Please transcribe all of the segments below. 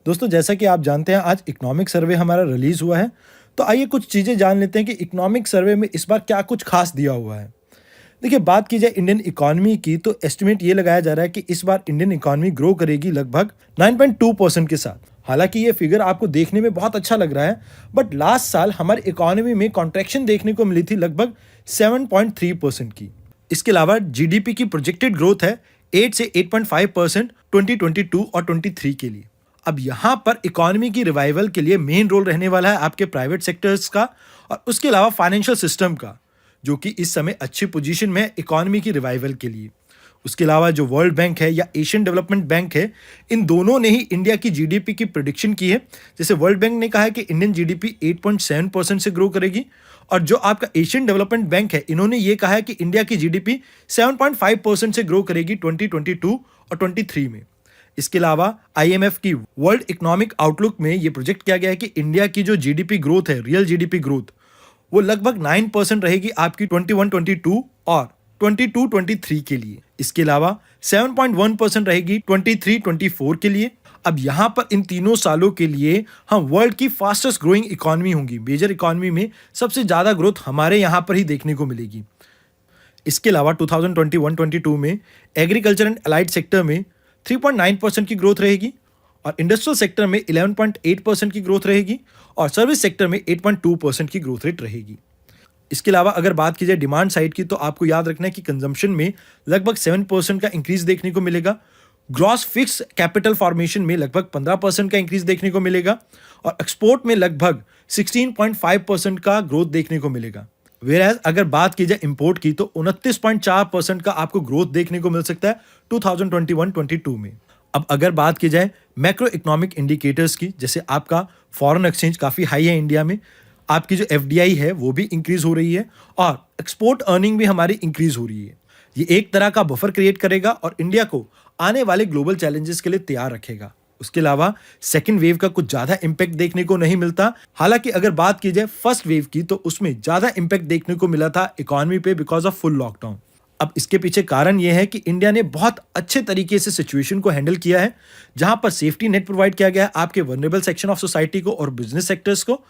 दोस्तों, जैसा कि आप जानते हैं आज इकोनॉमिक सर्वे हमारा रिलीज हुआ है। तो आइए कुछ चीज़ें जान लेते हैं कि इकोनॉमिक सर्वे में इस बार क्या कुछ खास दिया हुआ है। देखिए, बात की जाए इंडियन इकोनॉमी की तो एस्टिमेट ये लगाया जा रहा है कि इस बार इंडियन इकोनॉमी ग्रो करेगी लगभग 9.2% के साथ। हालांकि ये फिगर आपको देखने में बहुत अच्छा लग रहा है, बट लास्ट साल हमारी इकोनॉमी में कॉन्ट्रैक्शन देखने को मिली थी लगभग 7.3% की। इसके अलावा जीडीपी की प्रोजेक्टेड ग्रोथ है 8 से 8.5% 2022 और 23 के लिए। अब यहाँ पर इकोनॉमी की रिवाइवल के लिए मेन रोल रहने वाला है आपके प्राइवेट सेक्टर्स का और उसके अलावा फाइनेंशियल सिस्टम का, जो कि इस समय अच्छी पोजीशन में है इकोनॉमी की रिवाइवल के लिए। उसके अलावा जो वर्ल्ड बैंक है या एशियन डेवलपमेंट बैंक है, इन दोनों ने ही इंडिया की जीडीपी की प्रेडिक्शन की है। जैसे वर्ल्ड बैंक ने कहा है कि इंडियन जीडीपी 8.7% से ग्रो करेगी, और जो आपका एशियन डेवलपमेंट बैंक है, इन्होंने ये कहा है कि इंडिया की जीडीपी 7.5% से ग्रो करेगी 2022 और 23 में। इसके अलावा आईएमएफ की वर्ल्ड इकोनॉमिक आउटलुक में ये प्रोजेक्ट किया गया है कि इंडिया की जो जीडीपी ग्रोथ है, रियल जीडीपी ग्रोथ, वो लगभग 9% रहेगी आपकी 21-22 और 22-23 के लिए। इसके अलावा 7.1% रहेगी 23-24 के लिए। अब यहाँ पर इन तीनों सालों के लिए हम वर्ल्ड की फास्टेस्ट ग्रोइंग इकोनॉमी होंगी। मेजर इकोनॉमी में सबसे ज़्यादा ग्रोथ हमारे यहाँ पर ही देखने को मिलेगी। इसके अलावा 2021-22 में एग्रीकल्चर एंड अलाइड सेक्टर में 3.9% की ग्रोथ रहेगी, और इंडस्ट्रियल सेक्टर में 11.8% की ग्रोथ रहेगी, और सर्विस सेक्टर में 8.2% की ग्रोथ रेट रहेगी। इसके अलावा अगर बात की जाए डिमांड साइड की, तो आपको याद रखना है कि कंजम्पशन में लगभग 7% का इंक्रीज देखने को मिलेगा। ग्रॉस फिक्स कैपिटल फॉर्मेशन में लगभग 15% का इंक्रीज देखने को मिलेगा, और एक्सपोर्ट में लगभग 16.5% का ग्रोथ देखने को मिलेगा। वेयरएज अगर बात की जाए इंपोर्ट की, तो 29.4% का आपको ग्रोथ देखने को मिल सकता है 2021-22 में। अब अगर बात की जाए मैक्रो इकोनॉमिक इंडिकेटर्स की, जैसे आपका फॉरेन एक्सचेंज काफ़ी हाई है इंडिया में, आपकी जो एफडीआई है वो भी इंक्रीज हो रही है, और एक्सपोर्ट अर्निंग भी हमारी इंक्रीज हो रही है। ये एक तरह का बफर क्रिएट करेगा और इंडिया को आने वाले ग्लोबल चैलेंजेस के लिए तैयार रखेगा। उसके अलावा सेकंड वेव का कुछ ज़्यादा इम्पैक्ट देखने को नहीं मिलता। हालांकि अगर बात की जाए फर्स्ट वेव की, तो उसमें ज़्यादा इम्पैक्ट देखने को मिला था इकोनॉमी पे बिकॉज ऑफ फुल लॉकडाउन। अब इसके पीछे कारण यह है कि इंडिया ने बहुत अच्छे तरीके से सिचुएशन को हैंडल किया है, जहां पर सेफ्टी नेट प्रोवाइड किया गया है आपके वल्नरेबल सेक्शन ऑफ सोसाइटी को और बिजनेस सेक्टर्स को।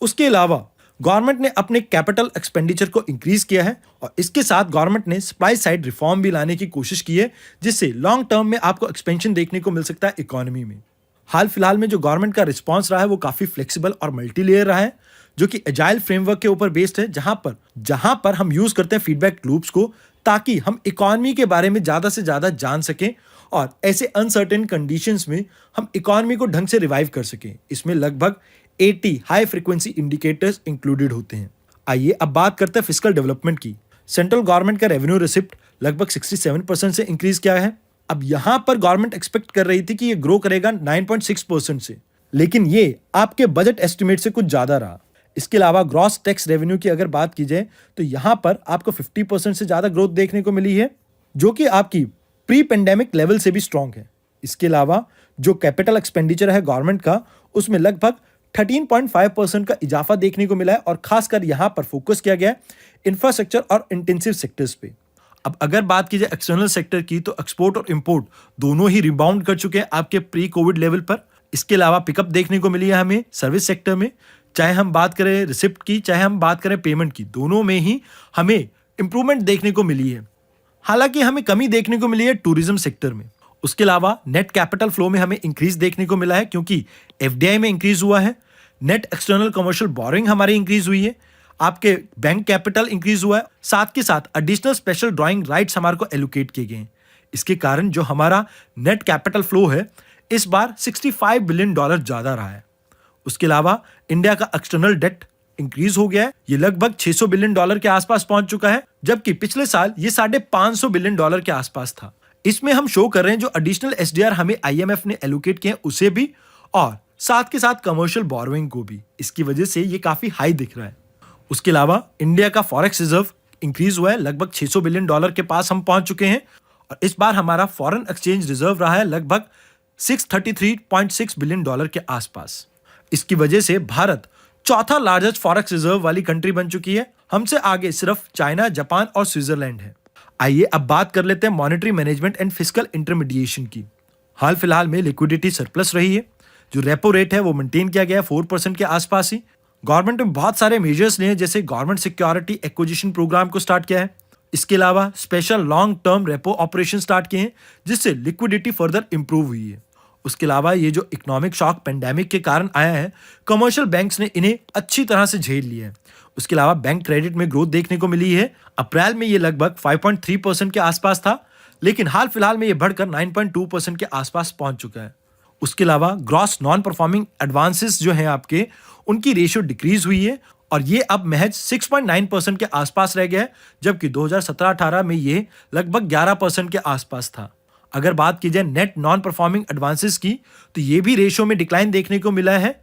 उसके अलावा गवर्नमेंट ने अपने कैपिटल एक्सपेंडिचर को इंक्रीज किया है, और इसके साथ गवर्नमेंट ने सप्लाई साइड रिफॉर्म भी लाने की कोशिश की है, जिससे लॉन्ग टर्म में आपको एक्सपेंशन देखने को मिल सकता है इकोनॉमी में। हाल फिलहाल में जो गवर्नमेंट का रिस्पॉन्स रहा है वो काफ़ी फ्लेक्सिबल और मल्टी लेयर रहा है, जो कि एजाइल फ्रेमवर्क के ऊपर बेस्ड है, जहां पर हम यूज करते हैं फीडबैक लूप्स को, ताकि हम इकोनॉमी के बारे में ज़्यादा से ज़्यादा जान सकें और ऐसे अनसर्टेन कंडीशंस में हम इकोनॉमी को ढंग से रिवाइव कर सकें। इसमें लगभग 80 हाई फ्रीक्वेंसी इंडिकेटर्स इंक्लूडेड होते हैं। आइए अब बात करते हैं फिस्कल डेवलपमेंट की। सेंट्रल गवर्नमेंट का रेवेन्यू रिसिप्ट लगभग 67% से इंक्रीज किया है। अब यहां पर गवर्नमेंट एक्सपेक्ट कर रही थी कि ये ग्रो करेगा 9.6% से, लेकिन ये आपके बजट एस्टिमेट से कुछ ज़्यादा रहा। इसके अलावा ग्रॉस टैक्स रेवेन्यू की अगर बात की जाए, तो यहां पर आपको 50% से ज़्यादा ग्रोथ देखने को मिली है, जो कि आपकी प्री पेंडेमिक लेवल से भी स्ट्रांग है। इसके अलावा जो कैपिटल एक्सपेंडिचर है गवर्नमेंट का, उसमें लगभग 13.5% का इजाफा देखने को मिला है, और खासकर यहां पर फोकस किया गया है इंफ्रास्ट्रक्चर और इंटेंसिव सेक्टर्स पे। अब अगर बात की जाए एक्सटर्नल सेक्टर की, तो एक्सपोर्ट और इंपोर्ट दोनों ही रिबाउंड कर चुके हैं आपके प्री कोविड लेवल पर। इसके अलावा पिकअप देखने को मिली है हमें सर्विस सेक्टर में, चाहे हम बात करें रिसिप्ट की, चाहे हम बात करें पेमेंट की, दोनों में ही हमें इंप्रूवमेंट देखने को मिली है। हालांकि हमें कमी देखने को मिली है टूरिज्म सेक्टर में। उसके अलावा नेट कैपिटल फ्लो में हमें इंक्रीज देखने को मिला है, क्योंकि एफडीआई में इंक्रीज हुआ है। नेट एक्सटर्नल कमर्शियल बोरिंग हमारी इंक्रीज हुई है, आपके बैंक कैपिटल इंक्रीज हुआ है, साथ के साथ एडिशनल स्पेशल ड्राइंग राइट्स हमारे को एलोकेट किए गए हैं। इसके कारण जो हमारा नेट कैपिटल फ्लो है इस बार $65 बिलियन ज्यादा रहा है। उसके अलावा इंडिया का एक्सटर्नल डेट इंक्रीज हो गया है, ये लगभग $600 बिलियन के आसपास पहुंच चुका है, जबकि पिछले साल ये $550 बिलियन के आसपास था। इसमें हम शो कर रहे हैं जो एडिशनल एसडीआर हमें आईएमएफ ने एलोकेट किए हैं उसे भी, और साथ के साथ कमर्शियल बोरोइंग को भी। इसकी वजह से ये काफी हाई दिख रहा है। उसके अलावा इंडिया का फॉरेक्स रिजर्व इंक्रीज हुआ है, लगभग $600 बिलियन के पास हम पहुंच चुके हैं, और इस बार हमारा फॉरेन एक्सचेंज रिजर्व रहा है लगभग $633.6 बिलियन के आसपास। इसकी वजह से भारत चौथा लार्जेस्ट फॉरेक्स रिजर्व वाली कंट्री बन चुकी है। हमसे आगे सिर्फ चाइना, जापान और स्विट्जरलैंड है। आइए अब बात कर लेते हैं monetary management and fiscal intermediation की। हाल फिलहाल में लिक्विडिटी सरप्लस रही है, जो रेपो रेट है वो मेंटेन किया गया है 4% के आसपास ही। गवर्नमेंट ने बहुत सारे मेजर्स लिए हैं, जैसे गवर्नमेंट सिक्योरिटी एक्विजिशन प्रोग्राम को स्टार्ट किया है। इसके अलावा special long term repo operation start किए हैं, जिससे लिक्विडिटी फर्दर इंप्रूव हुई है। उसके अलावा ये जो इकोनॉमिक शॉक पेंडेमिक के कारण आया है, कमर्शियल बैंक्स ने इन्हें अच्छी तरह से झेल लिया है। उसके अलावा बैंक क्रेडिट में ग्रोथ देखने को मिली है। अप्रैल में ये लगभग 5.3% के आसपास था, लेकिन हाल फिलहाल में ये बढ़कर 9.2% के आसपास पहुंच चुका है। उसके अलावा ग्रॉस नॉन परफॉर्मिंग एडवांसेस जो हैं आपके, उनकी रेशियो डिक्रीज हुई है और ये अब महज 6.9% के आसपास रह गया है, जबकि 2017-18 में ये लगभग 11% के आसपास था। अगर बात की जाए नेट नॉन परफॉर्मिंग एडवांसेस की, तो ये भी रेशियो में डिक्लाइन देखने को मिला है,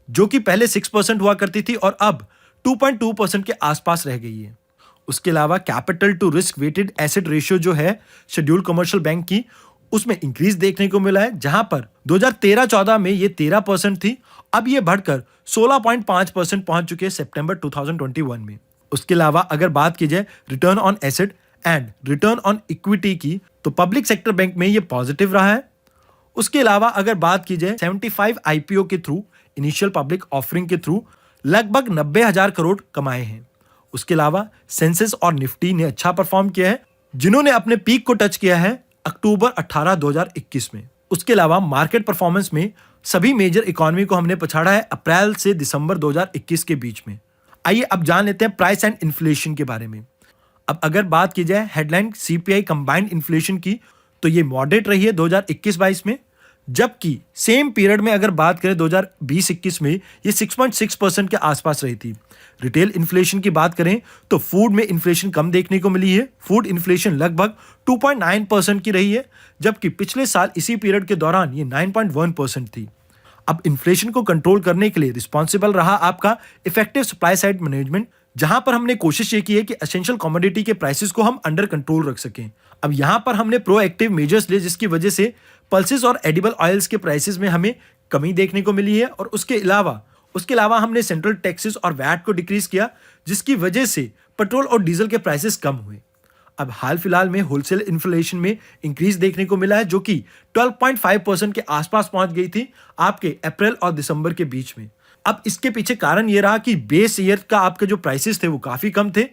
जो कि पहले 6% हुआ करती थी और अब 2.2% के आसपास रह गई है। उसके अलावा capital to risk weighted asset ratio जो है शेड्यूल्ड कमर्शियल बैंक की, उसमें इंक्रीज देखने को मिला है, जहां पर 2013-14 में ये 13% थी, अब ये बढ़कर 16.5% पहुंच चुके हैं सितंबर 2021 में। उसके अलावा अगर बात की जाए return on asset and return on equity की, तो पब्लिक सेक्टर बैंक में ये पॉजिटिव रहा है। उसके अलावा अगर बात की जाए 75 आईपीओ के थ्रू, इनिशियल पब्लिक ऑफरिंग के थ्रू लगभग 90,000 करोड़ कमाए हैं। उसके अलावा सेंसेक्स और निफ्टी ने अच्छा परफॉर्म किया है, जिन्होंने अपने पीक को टच किया है अक्टूबर 18 2021 में। उसके अलावा मार्केट परफॉर्मेंस में सभी मेजर इकोनॉमी को हमने पछाड़ा है अप्रैल से दिसंबर 2021 के बीच में। आइए अब जान लेते हैं प्राइस एंड इन्फ्लेशन के बारे में। अब अगर बात की जाए हेडलाइन सीपीआई कंबाइंड इन्फ्लेशन की, तो ये मॉडरेट रही है 2021-22 में, जबकि सेम पीरियड में अगर बात करें 2020-21 में ये 6.6% के आसपास रही थी। रिटेल इन्फ्लेशन की बात करें तो फूड में इन्फ्लेशन कम देखने को मिली है। फूड इन्फ्लेशन लगभग 2.9% की रही है, जबकि पिछले साल इसी पीरियड के दौरान ये 9.1% थी। अब इन्फ्लेशन को कंट्रोल करने के लिए रिस्पॉन्सिबल रहा आपका इफेक्टिव सप्लाई साइड मैनेजमेंट, जहां पर हमने कोशिश ये की है कि एसेंशियल कमोडिटी के प्राइसेस को हम अंडर कंट्रोल रख सकें। अब यहां पर हमने प्रोएक्टिव मेजर्स लिए, जिसकी वजह से पल्सेस और एडिबल ऑयल्स के प्राइसेस में हमें कमी देखने को मिली है। और उसके अलावा हमने सेंट्रल टैक्सेस और वैट को डिक्रीज किया, जिसकी वजह से पेट्रोल और डीजल के प्राइसेस कम हुए। अब हाल फिलहाल में होलसेल इन्फ्लेशन में इंक्रीज देखने को मिला है, जो कि 12.5% के आसपास पहुंच गई थी आपके अप्रैल और दिसंबर के बीच में। अब इसके पीछे कारण ये रहा कि बेस ईयर का आपके जो प्राइसेस थे वो काफी कम थे।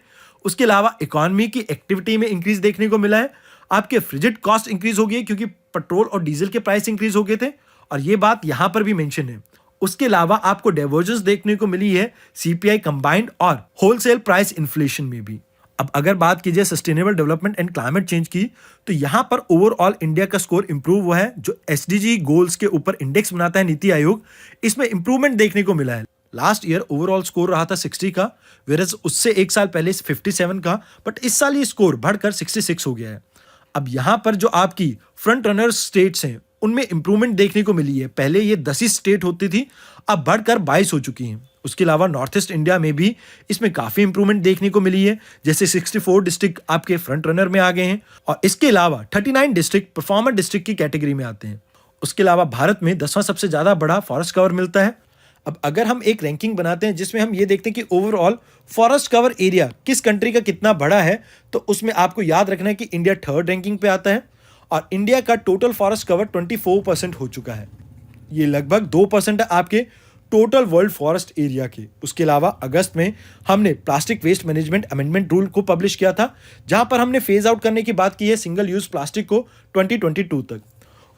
उसके अलावा इकोनॉमी की एक्टिविटी में इंक्रीज देखने को मिला है। आपके फ्रिजिड कॉस्ट इंक्रीज हो गई क्योंकि पेट्रोल और डीजल के प्राइस इंक्रीज हो गए थे, और ये बात यहां पर भी मेंशन है। उसके अलावा आपको डाइवर्जेंस देखने को मिली है सीपीआई कंबाइंड और होलसेल प्राइस इन्फ्लेशन में भी। अब अगर बात की जाए sustainable development and climate change की, तो यहां पर ओवरऑल इंडिया का स्कोर इंप्रूव हुआ है। जो एसडीजी गोल्स के ऊपर इंडेक्स बनाता है नीति आयोग, इसमें इंप्रूवमेंट देखने को मिला है। लास्ट ईयर ओवरऑल स्कोर रहा था 60 का, वेरस उससे एक साल पहले 57 का, बट इस साल ये स्कोर बढ़कर 66 हो गया है। अब यहां पर जो आपकी फ्रंट रनर स्टेट्स हैं, उनमें इंप्रूवमेंट देखने को मिली है। पहले ये 10 ही स्टेट होती थी, अब बढ़कर 22 हो चुकी हैं। उसके अलावा नॉर्थ ईस्ट इंडिया में भी इसमें काफी इंप्रूवमेंट देखने को मिली है, जैसे 64 डिस्ट्रिक्ट आपके फ्रंट रनर में आ गए हैं, और इसके अलावा 39 डिस्ट्रिक्ट परफॉर्मर डिस्ट्रिक्ट की कैटेगरी में आते हैं। उसके अलावा भारत में 10वां सबसे ज्यादा बड़ा फॉरेस्ट कवर मिलता है। अब अगर हम एक रैंकिंग बनाते हैं जिसमें हम ये देखते हैं कि ओवरऑल फॉरेस्ट कवर एरिया किस कंट्री का कितना बड़ा है, तो उसमें आपको याद रखना है कि इंडिया 3rd रैंकिंग पे आता है, और इंडिया का टोटल फॉरेस्ट कवर 24% हो चुका है। ये लगभग 2% है आपके टोटल वर्ल्ड फॉरेस्ट एरिया के। उसके अलावा अगस्त में हमने plastic waste management amendment rule को पब्लिश किया था, जहां पर हमने फेज आउट करने की बात की है सिंगल यूज प्लास्टिक को 2022 तक।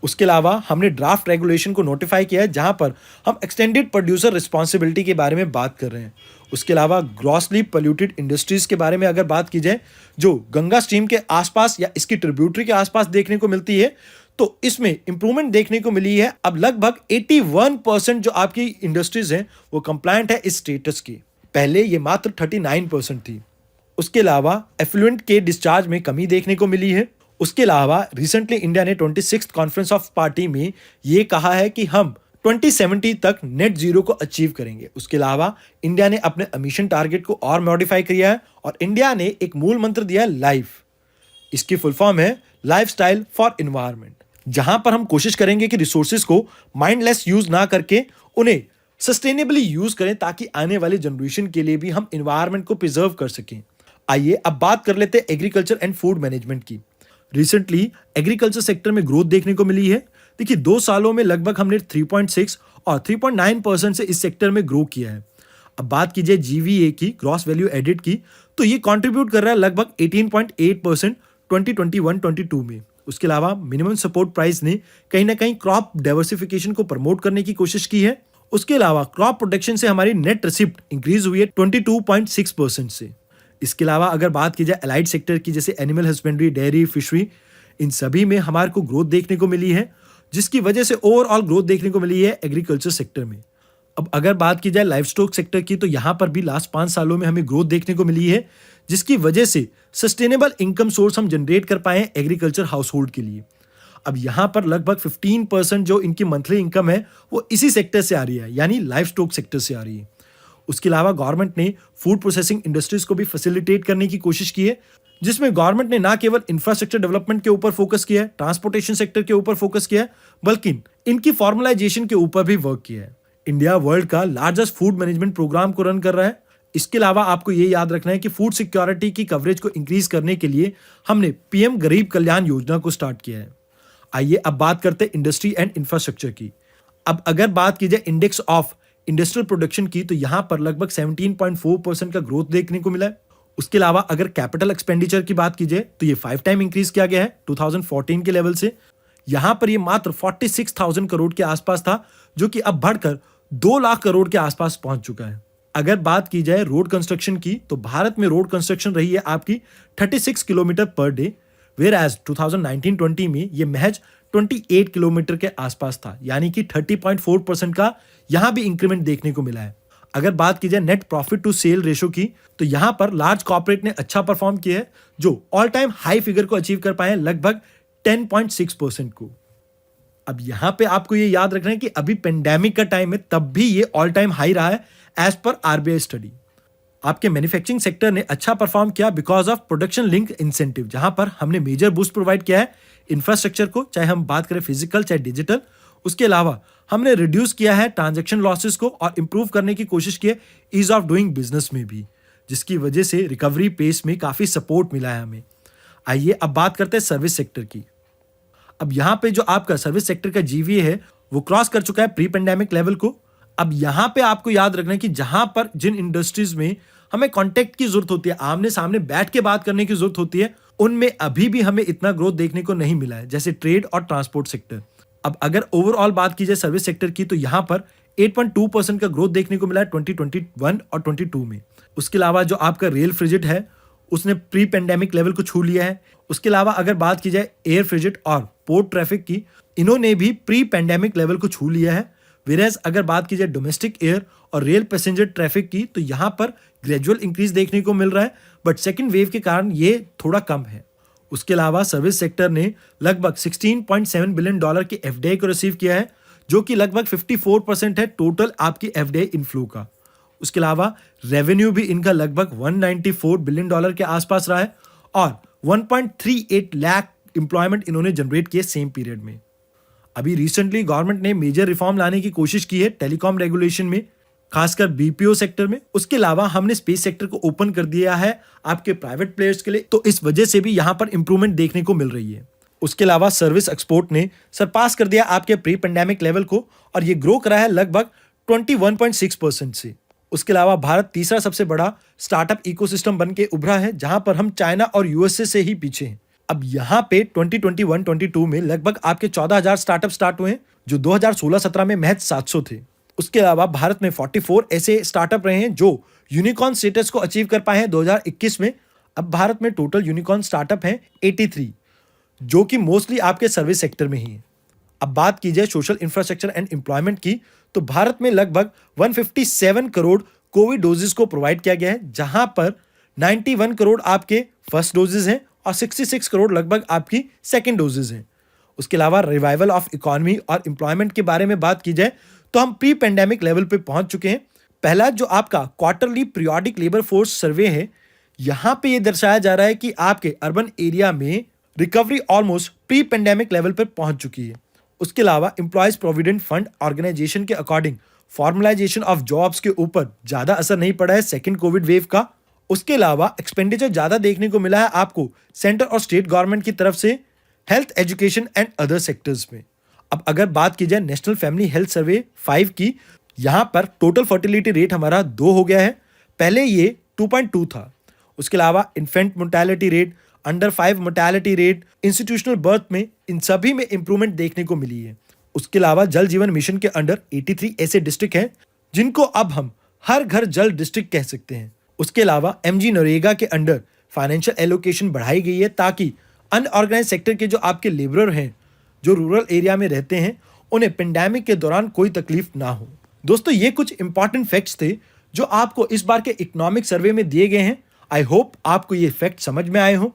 उसके अलावा हमने ड्राफ्ट रेगुलेशन को नोटिफाई किया है, जहां पर हम एक्सटेंडेड प्रोड्यूसर रिस्पॉन्सिबिलिटी के बारे में बात कर रहे हैं। उसके अलावा ग्रॉसली पोल्यूटेड इंडस्ट्रीज के बारे में अगर बात की जाए, जो गंगा स्ट्रीम के आसपास या इसकी ट्रिब्यूटरी के आसपास देखने को मिलती है, तो इसमें इंप्रूवमेंट देखने को मिली है। अब लगभग 81% जो आपकी इंडस्ट्रीज हैं वो कंप्लायंट है इस स्टेटस की, पहले ये मात्र 39% थी। उसके अलावा एफ्लुएंट के डिस्चार्ज में कमी देखने को मिली है। उसके अलावा रिसेंटली इंडिया ने 26th कॉन्फ्रेंस ऑफ पार्टी में ये कहा है कि हम 2070 तक नेट जीरो को अचीव करेंगे। उसके अलावा इंडिया ने अपने एमिशन टारगेट को और मॉडिफाई किया है, और इंडिया ने एक मूल मंत्र दिया है लाइफ। इसकी फुल फॉर्म है लाइफस्टाइल फॉर एनवायरनमेंट, जहां पर हम कोशिश करेंगे कि रिसोर्सेज को माइंडलेस यूज ना करके उन्हें सस्टेनेबली यूज करें, ताकि आने वाले जनरेशन के लिए भी हम एनवायरनमेंट को प्रिजर्व कर सकें। आइए अब बात कर लेते हैं एग्रीकल्चर एंड फूड मैनेजमेंट की। रिसेंटली एग्रीकल्चर सेक्टर में ग्रोथ देखने को मिली है। देखिए 2 सालों में लगभग हमने 3.6 और 3.9% से इस सेक्टर में ग्रो किया है। अब बात कीजिए जीवीए की, ग्रॉस वैल्यू एडिड की, तो ये कंट्रीब्यूट कर रहा है लगभग 18.8% 2021-22 में। उसके अलावा मिनिमम सपोर्ट प्राइस ने कहीं ना कहीं क्रॉप डाइवर्सिफिकेशन को प्रमोट करने की कोशिश की है। उसके अलावा क्रॉप प्रोटेक्शन से हमारी नेट रिसिप्ट इंक्रीज हुई है 22.6% से। इसके अलावा अगर बात की जाए अलाइड सेक्टर की, जैसे एनिमल हस्बेंड्री, डेयरी, फिशरी, इन सभी में हमारे को ग्रोथ देखने को मिली है, जिसकी वजह से ओवरऑल ग्रोथ देखने को मिली है एग्रीकल्चर सेक्टर में। अब अगर बात की जाए लाइफ स्टॉक सेक्टर की, तो यहाँ पर भी लास्ट 5 सालों में हमें ग्रोथ देखने को मिली है, जिसकी वजह से सस्टेनेबल इनकम सोर्स हम जनरेट कर पाए हैं एग्रीकल्चर हाउस होल्ड के लिए। अब यहाँ पर लगभग 15% जो इनकी मंथली इनकम है वो इसी सेक्टर से आ रही है, यानी लाइफ स्टॉक सेक्टर से आ रही है। उसके अलावा गवर्नमेंट ने फूड प्रोसेसिंग इंडस्ट्रीज को भी फैसिलिटेट करने की कोशिश की है, जिसमें गवर्नमेंट ने ना केवल इंफ्रास्ट्रक्चर डेवलपमेंट के ऊपर फोकस किया है, ट्रांसपोर्टेशन सेक्टर के ऊपर फोकस किया है, बल्कि इनकी फॉर्मलाइजेशन के ऊपर भी वर्क किया है। इंडिया वर्ल्ड का लार्जेस्ट फूड मैनेजमेंट प्रोग्राम को रन कर रहा है। इसके अलावा आपको ये याद रखना है कि फूड सिक्योरिटी की कवरेज को इंक्रीज करने के लिए हमने पीएम गरीब कल्याण योजना को स्टार्ट किया है। आइए अब बात करते हैं इंडस्ट्री एंड इंफ्रास्ट्रक्चर की। अब अगर बात की जाए इंडेक्स ऑफ इंडस्ट्रियल प्रोडक्शन की, तो यहां पर लगभग 17.4% का ग्रोथ देखने को मिला है। उसके अलावा अगर कैपिटल एक्सपेंडिचर की बात की जाए, तो ये 5 टाइम इंक्रीज किया गया है 2014 के लेवल से। यहां पर ये मात्र 46,000 करोड़ के आसपास था, जो कि अब बढ़कर 2 लाख करोड़ के आसपास पहुंच चुका है। अगर बात की जाए रोड कंस्ट्रक्शन की, तो भारत में रोड कंस्ट्रक्शन रही है आपकी 36 kilometre per day, where as 2019-20 में ये महज 28 किलोमीटर के आसपास था, यानी कि 30.4% का यहां भी इंक्रीमेंट देखने को मिला है। अगर बात की जाए net profit to sale ratio की, तो यहां पर लार्ज कॉर्पोरेट ने अच्छा परफॉर्म किया है, जो ऑल टाइम हाई फिगर को अचीव कर पाए लगभग 10.6% को। अब यहां पे आपको ये याद रखना है कि अभी पेंडेमिक का टाइम है, तब भी ये ऑल टाइम हाई रहा है एज पर आरबीआई स्टडी। आपके मैन्युफैक्चरिंग सेक्टर ने अच्छा परफॉर्म किया because of production link incentive, जहां पर हमने मेजर बूस्ट प्रोवाइड किया है इंफ्रास्ट्रक्चर को, चाहे हम बात करें फिजिकल चाहे डिजिटल। उसके अलावा हमने रिड्यूस किया है ट्रांजैक्शन लॉसेस को और इंप्रूव करने की कोशिश की है ईज ऑफ डूइंग बिजनेस में भी, जिसकी वजह से रिकवरी पेस में काफी सपोर्ट मिला है हमें। आइए अब बात करते हैं सर्विस सेक्टर की। अब यहां पे जो आपका सर्विस सेक्टर का जीवीए है वो क्रॉस कर चुका है प्री पेंडेमिक लेवल को। अब यहां पे आपको याद रखना है कि जहां पर जिन इंडस्ट्रीज में हमें कांटेक्ट की जरूरत होती है, आमने सामने बैठ के बात करने की जरूरत होती है, उनमें अभी भी हमें इतना ग्रोथ देखने को नहीं मिला है, जैसे ट्रेड और ट्रांसपोर्ट सेक्टर। अब अगर ओवरऑल बात की जाए सर्विस सेक्टर की, तो यहां पर 8.2% का ग्रोथ देखने को मिला है 2021 और 22 में। उसके अलावा जो आपका रेल फ्रिजिट है उसने प्री पेंडेमिक लेवल को छू लिया है। उसके अलावा अगर बात की जाए एयर फ्रिजिट और पोर्ट ट्रैफिक की, इन्होंने भी प्री पेंडेमिक लेवल को छू लिया है। वेरेज अगर बात की जाए डोमेस्टिक एयर और रेल पैसेंजर ट्रैफिक की, तो यहां पर ग्रेजुअल इंक्रीज देखने को मिल रहा है, बट सेकंड वेव के कारण ये थोड़ा कम है। उसके अलावा सर्विस सेक्टर ने लगभग $16.7 बिलियन की एफडीआई को रिसीव किया है, जो कि लगभग 54% है टोटल आपकी एफडीआई इनफ्लो का। उसके अलावा रेवेन्यू भी इनका लगभग $194 बिलियन के आसपास रहा है और 1.38 लाख एम्प्लॉयमेंट इन्होंने जनरेट किए सेम पीरियड में। अभी रिसेंटली गवर्नमेंट ने मेजर रिफॉर्म लाने की कोशिश की है टेलीकॉम रेगुलेशन में, खासकर बीपीओ सेक्टर में। उसके अलावा हमने स्पेस सेक्टर को ओपन कर दिया है आपके प्राइवेट प्लेयर्स के लिए, तो इस वजह से भी यहां पर इंप्रूवमेंट देखने को मिल रही है। उसके अलावा सर्विस एक्सपोर्ट ने सरपास कर दिया आपके प्री पेंडेमिक लेवल को और ये ग्रो करा है लगभग 21.6% से। उसके अलावा भारत तीसरा सबसे बड़ा स्टार्टअप इकोसिस्टम बन के उभरा है, जहां पर हम चाइना और यूएसए से ही पीछे हैं। अब यहां पे 2021-22 में लगभग आपके 14,000 स्टार्टअप स्टार्ट हुए हैं, जो 2016-17 में महज 700 थे। उसके अलावा भारत में 44 ऐसे स्टार्टअप रहे हैं जो यूनिकॉर्न स्टेटस को अचीव कर पाए हैं 2021 में। अब भारत में टोटल यूनिकॉर्न स्टार्टअप हैं 83, जो कि मोस्टली आपके सर्विस सेक्टर में ही है। अब बात की जाए सोशल इंफ्रास्ट्रक्चर एंड एम्प्लॉयमेंट की, तो भारत में लगभग 157 करोड़ कोविड डोजेस को प्रोवाइड किया गया है, जहां पर 91 करोड़ आपके फर्स्ट डोजेस हैं और 66 करोड़ लगभग आपकी सेकेंड डोजेस हैं। उसके अलावा रिवाइवल ऑफ इकोनॉमी और एम्प्लॉयमेंट के बारे में बात की जाए तो हम प्री पेंडेमिक लेवल पे पहुंच चुके हैं। पहला जो आपका quarterly periodic labour force survey है, यहां पे ये दर्शाया जा रहा है कि आपके अर्बन एरिया में recovery almost pre pandemic level पर पहुंच चुकी है। उसके अलावा एम्प्लॉयज प्रोविडेंट फंड ऑर्गेनाइजेशन के अकॉर्डिंग फॉर्मलाइजेशन ऑफ जॉब्स के ऊपर ज्यादा असर नहीं पड़ा है सेकेंड कोविड वेव का। उसके अलावा एक्सपेंडिचर ज्यादा देखने को मिला है आपको सेंटर और स्टेट गवर्नमेंट की तरफ से health, education and other sectors में। अब अगर बात की जाए नेशनल फैमिली हेल्थ सर्वे 5 की, यहाँ पर टोटल फर्टिलिटी रेट हमारा 2 हो गया है। पहले ये 2.2 था। उसके अलावा infant mortality rate, under 5 mortality rate, institutional birth में, इन सभी में इंप्रूवमेंट देखने को मिली है। उसके अलावा जल जीवन मिशन के अंडर 83 ऐसे डिस्ट्रिक्ट हैं जिनको अब हम हर घर जल डिस्ट्रिक्ट कह सकते हैं। उसके अलावा एमजी नरेगा के अंडर फाइनेंशियल एलोकेशन बढ़ाई गई है ताकि अनऑर्गेनाइज सेक्टर के जो आपके लेबरर हैं, जो रूरल एरिया में रहते हैं, उन्हें पेंडेमिक के दौरान कोई तकलीफ ना हो। दोस्तों, ये कुछ इंपॉर्टेंट फैक्ट्स थे जो आपको इस बार के इकोनॉमिक सर्वे में दिए गए हैं। आई होप आपको ये फैक्ट समझ में आए हो,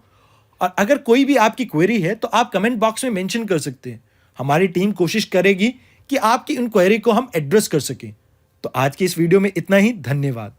और अगर कोई भी आपकी क्वेरी है तो आप कमेंट बॉक्स में मेंशन कर सकते हैं। हमारी टीम कोशिश करेगी कि आपकी उन क्वेरी को हम एड्रेस कर सकें। तो आज की इस वीडियो में इतना ही। धन्यवाद।